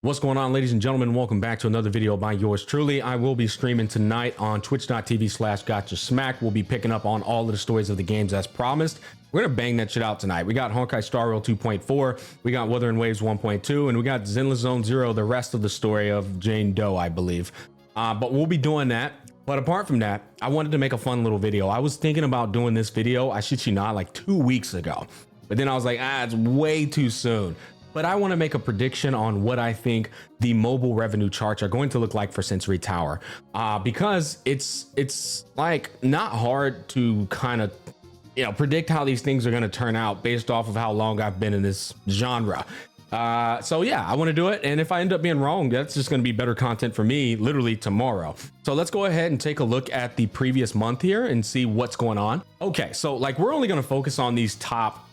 What's going on, ladies and gentlemen? Welcome back to another video by yours truly. I will be streaming tonight on twitch.tv/gotchasmack. We'll be picking up on all of the stories of the games as promised. We're gonna bang that shit out tonight. We got Honkai Star Rail 2.4, we got Wuthering Waves 1.2, and we got Zenless Zone 0, the rest of the story of Jane Doe, I believe. But we'll be doing that. But apart from that, I wanted to make a fun little video. I was thinking about doing this video, I shit you not, like 2 weeks ago. But then I was like, it's way too soon. But I want to make a prediction on what I think the mobile revenue charts are going to look like for Sensory Tower, because it's like not hard to kind of predict how these things are going to turn out based off of how long I've been in this genre. So yeah, I want to do it, and if I end up being wrong, that's just going to be better content for me literally tomorrow. So let's go ahead and take a look at the previous month here and see what's going on. Okay, so like we're only going to focus on these top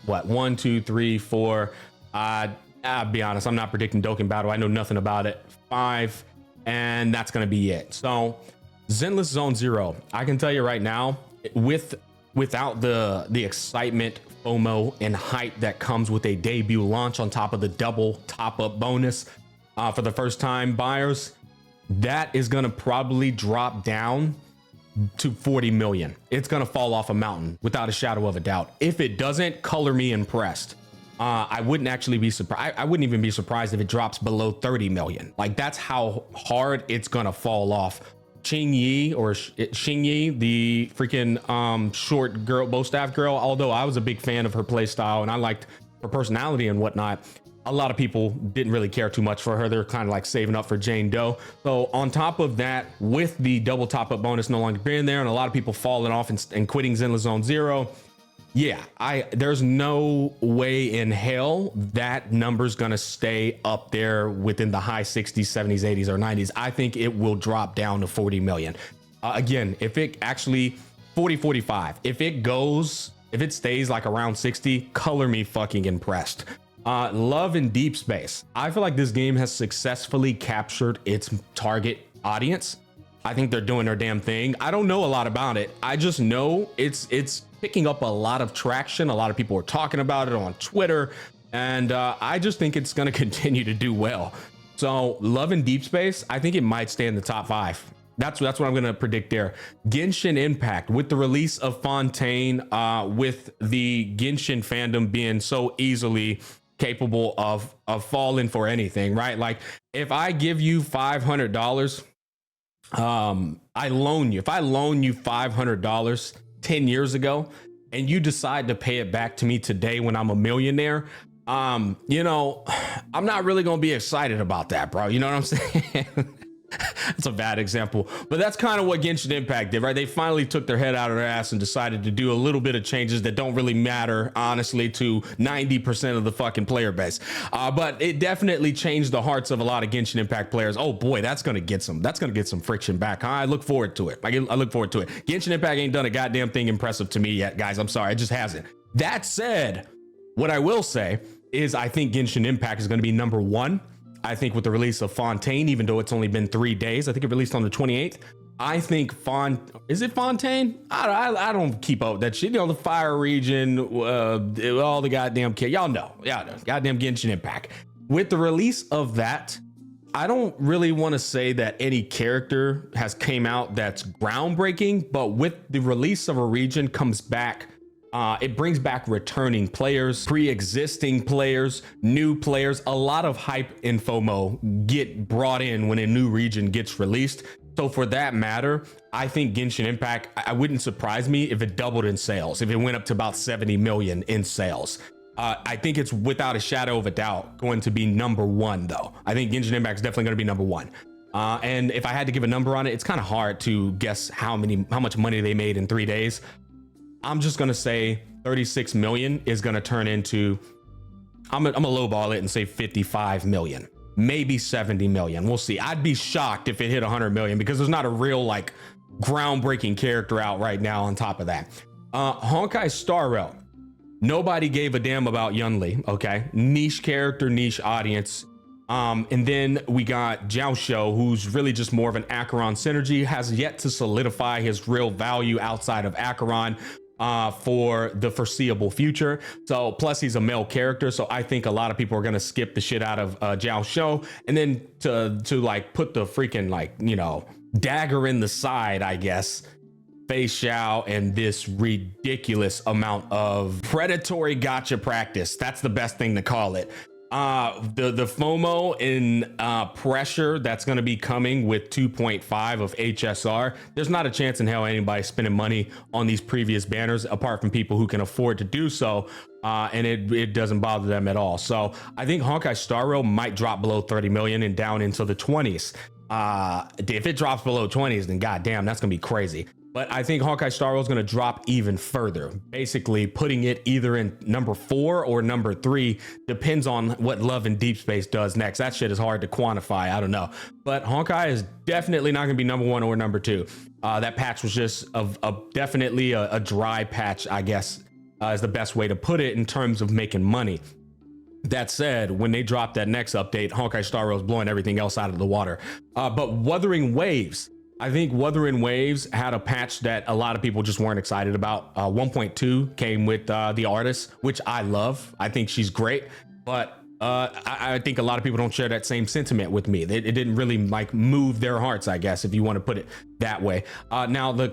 1, 2, 3, 4. I'll be honest, I'm not predicting Dokkan Battle. I know nothing about it. 5, and that's gonna be it. So Zenless Zone 0, I can tell you right now, without the excitement, FOMO, and hype that comes with a debut launch on top of the double top-up bonus for the first-time buyers, that is gonna probably drop down to 40 million. It's gonna fall off a mountain without a shadow of a doubt. If it doesn't, color me impressed. I wouldn't actually be surprised. I wouldn't even be surprised if it drops below 30 million. Like, that's how hard it's gonna fall off. Xingyi, the freaking short girl, bow staff girl, although I was a big fan of her play style and I liked her personality and whatnot, a lot of people didn't really care too much for her. They're kind of like saving up for Jane Doe. So on top of that, with the double top-up bonus no longer being there and a lot of people falling off and quitting Zenless Zone 0, yeah, there's no way in hell that number's gonna stay up there within the high 60s, 70s, 80s, or 90s. I think it will drop down to 40 million. Again, if it actually 40, 45, if it stays like around 60, color me fucking impressed. Love in Deep Space. I feel like this game has successfully captured its target audience. I think they're doing their damn thing. I don't know a lot about it. I just know it's picking up a lot of traction. A lot of people are talking about it on Twitter, and I just think it's going to continue to do well. So Love in Deep Space, I think it might stay in the top 5. That's what I'm going to predict there. Genshin Impact, with the release of Fontaine, with the Genshin fandom being so easily capable of falling for anything, right? Like, if I give you $500, if I loan you $500 10 years ago and you decide to pay it back to me today when I'm a millionaire, I'm not really gonna be excited about that, bro. You know what I'm saying? That's a bad example, but that's kind of what Genshin Impact did, right? They finally took their head out of their ass and decided to do a little bit of changes that don't really matter, honestly, to 90% of the fucking player base. But it definitely changed the hearts of a lot of Genshin Impact players. Oh boy, that's gonna get some friction back. I look forward to it. I look forward to it. Genshin Impact ain't done a goddamn thing impressive to me yet, guys. I'm sorry, it just hasn't. That said, what I will say is I think Genshin Impact is gonna be number 1. I think with the release of Fontaine, even though it's only been 3 days, I think it released on the 28th. I think is it Fontaine? I don't keep up with that shit. The fire region, all the goddamn kid. Y'all know, goddamn Genshin Impact. With the release of that, I don't really want to say that any character has came out that's groundbreaking, but with the release of a region comes back. It brings back returning players, pre-existing players, new players. A lot of hype and FOMO get brought in when a new region gets released. So for that matter, I think Genshin Impact, I wouldn't surprise me if it doubled in sales, if it went up to about 70 million in sales. I think it's without a shadow of a doubt going to be number 1 though. I think Genshin Impact is definitely going to be number 1. And if I had to give a number on it, it's kind of hard to guess how much money they made in 3 days. I'm just gonna say 36 million is gonna turn into, I'm gonna lowball it and say 55 million, maybe 70 million. We'll see. I'd be shocked if it hit 100 million because there's not a real like groundbreaking character out right now on top of that. Honkai Star Rail, nobody gave a damn about Yunli, okay? Niche character, niche audience. And then we got Jiao Shou, who's really just more of an Acheron synergy, has yet to solidify his real value outside of Acheron. for the foreseeable future. So plus he's a male character, so I think a lot of people are gonna skip the shit out of Jiao Shou, and then to like put the freaking, like, you know, dagger in the side, I guess, Fei Xiao and this ridiculous amount of predatory gacha practice. That's the best thing to call it. The FOMO and pressure that's going to be coming with 2.5 of HSR. There's not a chance in hell anybody spending money on these previous banners apart from people who can afford to do so. And it doesn't bother them at all. So I think Honkai Star Rail might drop below 30 million and down into the 20s. If it drops below 20s, then goddamn, that's gonna be crazy. But I think Honkai Star Rail is going to drop even further, basically putting it either in number 4 or number 3. Depends on what Love and Deep Space does next. That shit is hard to quantify. I don't know. But Honkai is definitely not going to be number 1 or number 2. That patch was just definitely a dry patch, I guess, is the best way to put it in terms of making money. That said, when they drop that next update, Honkai Star Rail is blowing everything else out of the water. But Wuthering Waves. I think Wuthering Waves had a patch that a lot of people just weren't excited about. 1.2 came with the artist, which I love. I think she's great, but I think a lot of people don't share that same sentiment with me. It didn't really like move their hearts, I guess, if you want to put it that way. Now the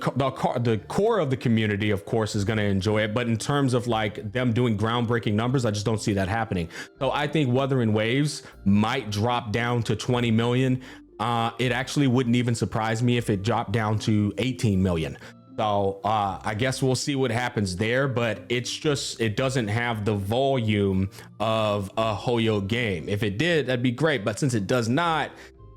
core of the community, of course, is going to enjoy it, but in terms of like them doing groundbreaking numbers, I just don't see that happening. So I think Wuthering Waves might drop down to 20 million. It actually wouldn't even surprise me if it dropped down to 18 million. So I guess we'll see what happens there, but it's just, it doesn't have the volume of a Hoyo game. If it did, that'd be great. But since it does not,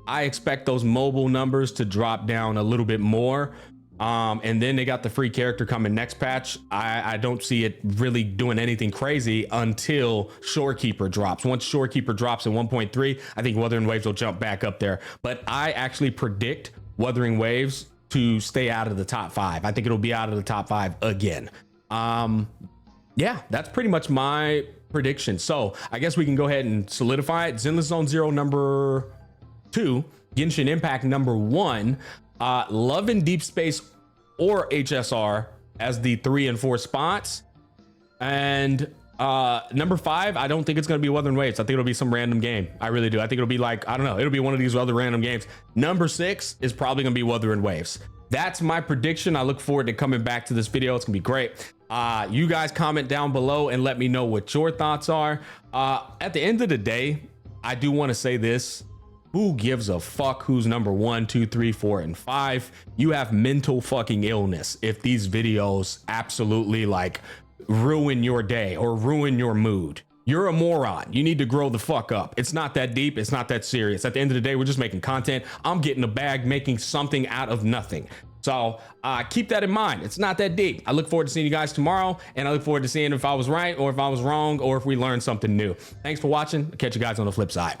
I expect those mobile numbers to drop down a little bit more. And then they got the free character coming next patch. I don't see it really doing anything crazy until Shorekeeper drops. Once Shorekeeper drops at 1.3, I think Wuthering Waves will jump back up there. But I actually predict Wuthering Waves to stay out of the top 5. I think it'll be out of the top 5 again. Yeah, that's pretty much my prediction. So I guess we can go ahead and solidify it. Zenless Zone Zero number 2, Genshin Impact number 1, Love and Deep Space or HSR as the 3 and 4 spots. And number 5, I don't think it's going to be Wuthering Waves. I think it'll be some random game. I really do. I think it'll be like, I don't know, it'll be one of these other random games. Number 6 is probably going to be Wuthering Waves. That's my prediction. I look forward to coming back to this video. It's gonna be great. You guys comment down below and let me know what your thoughts are. At the end of the day, I do want to say this. Who gives a fuck who's number 1, 2, 3, 4, and 5? You have mental fucking illness if these videos absolutely like ruin your day or ruin your mood. You're a moron. You need to grow the fuck up. It's not that deep. It's not that serious. At the end of the day, we're just making content. I'm getting a bag, making something out of nothing. So keep that in mind. It's not that deep. I look forward to seeing you guys tomorrow, and I look forward to seeing if I was right or if I was wrong or if we learned something new. Thanks for watching. I'll catch you guys on the flip side.